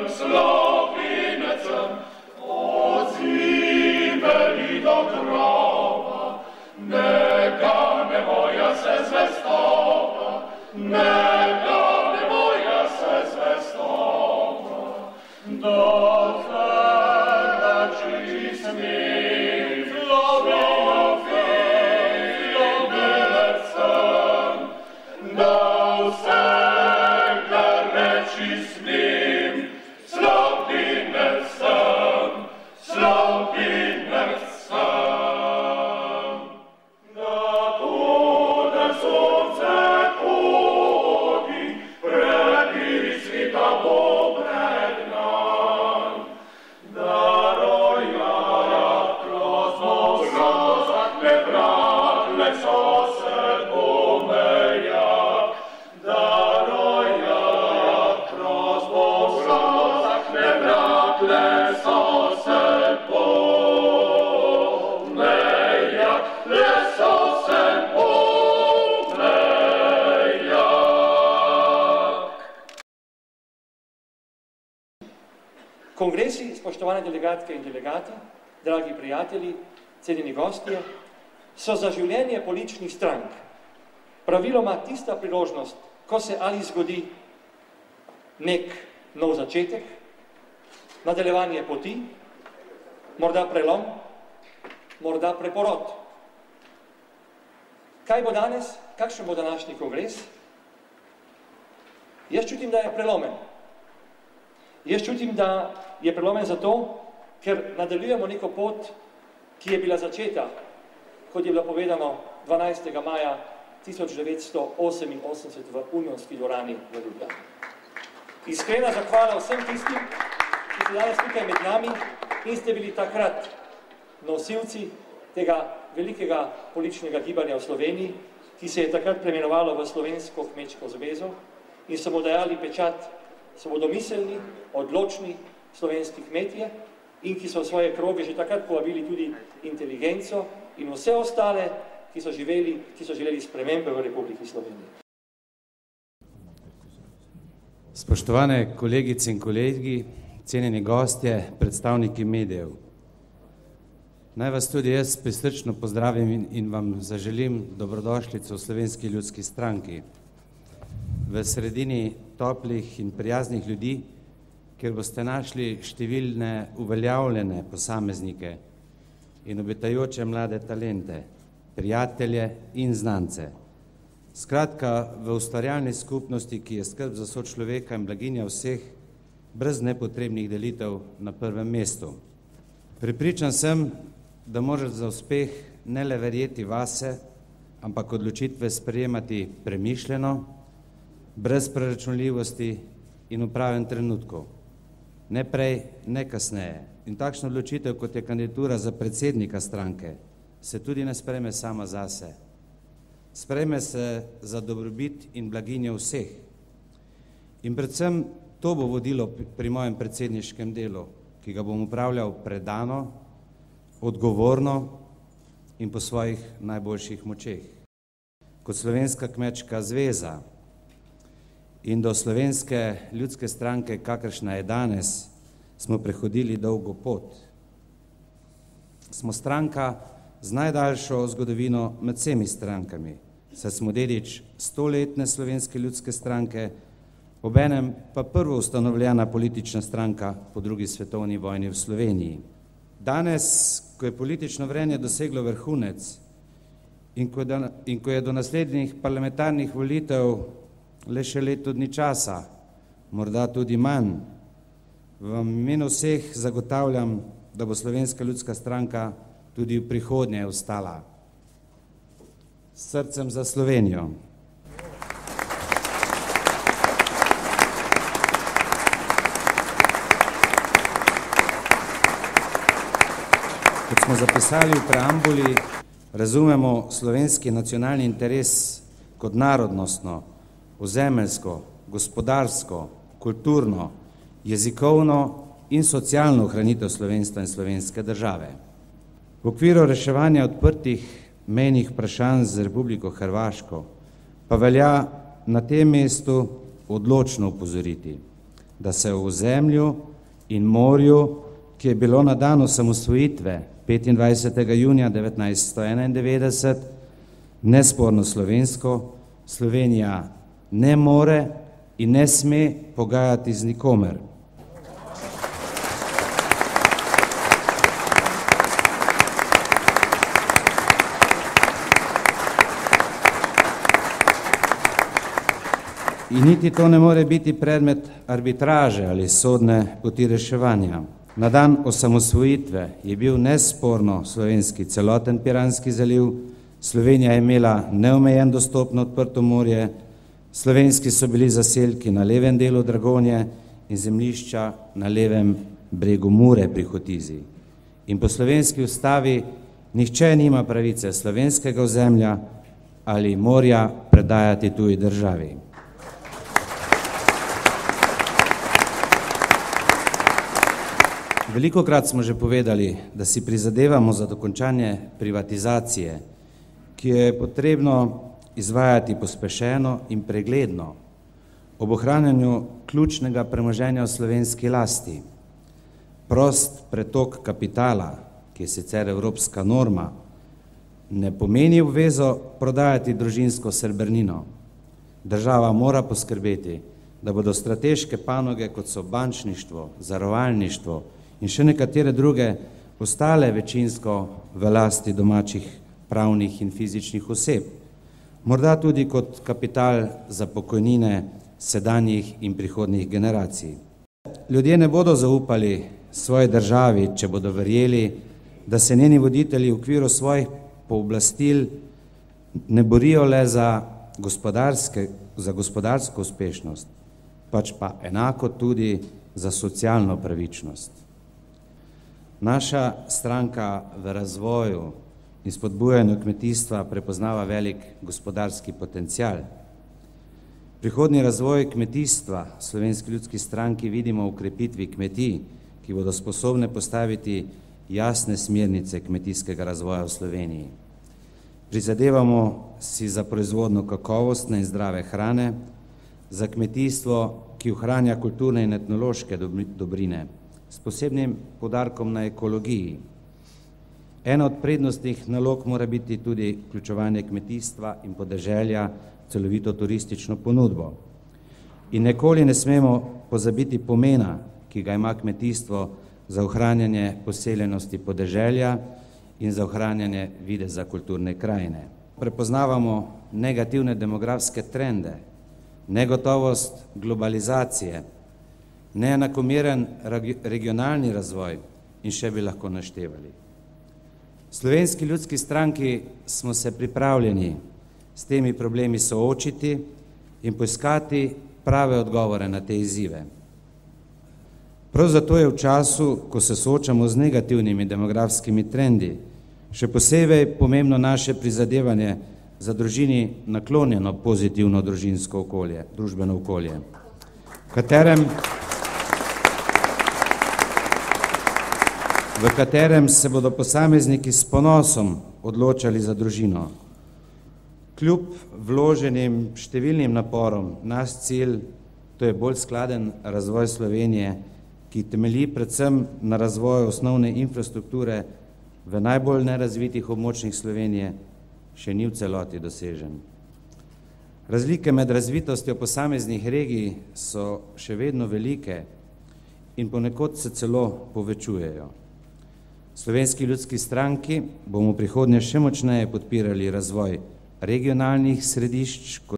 slovinecem, odziveli do groba, neka nevoja se zvestova, neka nevoja se zvestova, dokler reči smim, slovinecem, da vse Kongresi, spoštovane delegatke in delegati, dragi prijatelji, cenjeni gostje, so za življenje političnih strank praviloma tista priložnost, ko se ali zgodi nek nov začetek, nadaljevanje poti, morda prelom, morda preporod. Kaj bo danes? Kakšen bo današnji kongres? Jaz čutim, da je prelomen. Jaz čutim, da je prelomen zato, ker nadaljujemo neko pot, ki je bila začeta, kot je bilo povedano 12. maja 1988 v Unionski dvorani v Ljubljani. Iskrena zahvala vsem tistim, ki ste danes tukaj med nami in ste bili takrat nosilci tega velikega političnega gibanja v Sloveniji, ki se je takrat preimenovalo v Slovensko kmečko zvezo in so mu dajali pečat svobodomiselni, odločni slovenski kmetje in ki so v svoje kroge že takrat povabili tudi inteligenco in vse ostale, ki so želeli spremembe v Republiki Sloveniji. Spoštovane kolegice in kolegi, cenjeni gostje, predstavniki medijev. Naj vas tudi jaz prisrčno pozdravim in vam zaželim dobrodošlico v Slovenski ljudski stranki. V sredini toplih in prijaznih ljudi, kjer boste našli številne uveljavljene posameznike in obetajoče mlade talente, prijatelje in znance. Skratka, v ustvarjalni skupnosti, ki je skrb za sočloveka in blaginja vseh, brez nepotrebnih delitev na prvem mestu. Prepričan sem, da moraš za uspeh ne le verjeti vase, ampak odločitve sprejemati premišljeno, brez preračunljivosti in v pravem trenutku. Ne prej, ne kasneje. In takšna odločitev, kot je kandidatura za predsednika stranke, se tudi ne sprejme sama zase. Sprejme se za dobrobit in blaginjo vseh. In predvsem to bo vodilo pri mojem predsedniškem delu, ki ga bom upravljal predano, odgovorno in po svojih najboljših močeh. Kot Slovenska kmečka zveza in do Slovenske ljudske stranke, kakršna je danes, smo prehodili dolgo pot. Smo stranka z najdaljšo zgodovino med vsemi strankami, saj smo dedič 100-letne Slovenske ljudske stranke, obenem pa prvo ustanovljena politična stranka po drugi svetovni vojni v Sloveniji. Danes, ko je politično vrenje doseglo vrhunec in ko je do naslednjih parlamentarnih volitev le še leto dni časa, morda tudi manj, vam v imenu vseh zagotavljam, da bo Slovenska ljudska stranka tudi v prihodnje ostala. S srcem za Slovenijo. Kot smo zapisali v preambuli, razumemo slovenski nacionalni interes kot narodnostno, ozemeljsko, gospodarsko, kulturno, jezikovno in socialno ohranitev slovenstva in slovenske države. V okviru reševanja odprtih mejnih vprašanj z Republiko Hrvaško pa velja na tem mestu odločno upozoriti, da se v zemlju in morju, ki je bilo na dan osamosvojitve 25. junija 1991 nesporno slovensko, Slovenija ne more in ne sme pogajati z nikomer. In niti to ne more biti predmet arbitraže ali sodne poti reševanja. Na dan osamosvojitve je bil nesporno slovenski celoten Piranski zaliv, Slovenija je imela neomejen dostop na odprto morje, slovenski so bili zaselki na levem delu Dragonje in zemljišča na levem bregu Mure pri Hotizi. In po slovenski ustavi nihče nima pravice slovenskega ozemlja ali morja predajati tuji državi. Velikokrat smo že povedali, da si prizadevamo za dokončanje privatizacije, ki je potrebno izvajati pospešeno in pregledno ob ohranjanju ključnega premoženja v slovenski lasti. Prost pretok kapitala, ki je sicer evropska norma, ne pomeni obvezo prodajati družinsko srebrnino. Država mora poskrbeti, da bodo strateške panoge, kot so bančništvo, zavarovalništvo in še nekatere druge, ostale večinsko v lasti domačih pravnih in fizičnih oseb, morda tudi kot kapital za pokojnine sedanjih in prihodnjih generacij. Ljudje ne bodo zaupali svoji državi, če bodo verjeli, da se njeni voditelji v okviru svojih pooblastil ne borijo le za gospodarsko uspešnost, pač pa enako tudi za socialno pravičnost. Naša stranka v razvoju in spodbujanju kmetijstva prepoznava velik gospodarski potencial. Prihodnji razvoj kmetijstva v Slovenski ljudski stranki vidimo v krepitvi kmetij, ki bodo sposobne postaviti jasne smernice kmetijskega razvoja v Sloveniji. Prizadevamo si za proizvodnjo kakovostne in zdrave hrane, za kmetijstvo, ki ohranja kulturne in etnološke dobrine, s posebnim poudarkom na ekologiji. Ena od prednostnih nalog mora biti tudi vključevanje kmetijstva in podeželja v celovito turistično ponudbo. In nikoli ne smemo pozabiti pomena, ki ga ima kmetijstvo za ohranjanje poseljenosti podeželja in za ohranjanje videza kulturne krajine. Prepoznavamo negativne demografske trende, negotovost globalizacije, neenakomeren regionalni razvoj in še bi lahko naštevali. V Slovenski ljudski stranki smo se pripravljeni s temi problemi soočiti in poiskati prave odgovore na te izzive. Prav zato je v času, ko se soočamo z negativnimi demografskimi trendi, še posebej pomembno naše prizadevanje za družini naklonjeno pozitivno družinsko okolje, družbeno okolje, v katerem se bodo posamezniki s ponosom odločali za družino. Kljub vloženim številnim naporom, naš cilj, to je bolj skladen razvoj Slovenije, ki temelji predvsem na razvoju osnovne infrastrukture v najbolj nerazvitih območjih Slovenije, še ni v celoti dosežen. Razlike med razvitostjo posameznih regij so še vedno velike in ponekod se celo povečujejo. V Slovenski ljudski stranki bomo v prihodnje še močneje podpirali razvoj regionalnih središč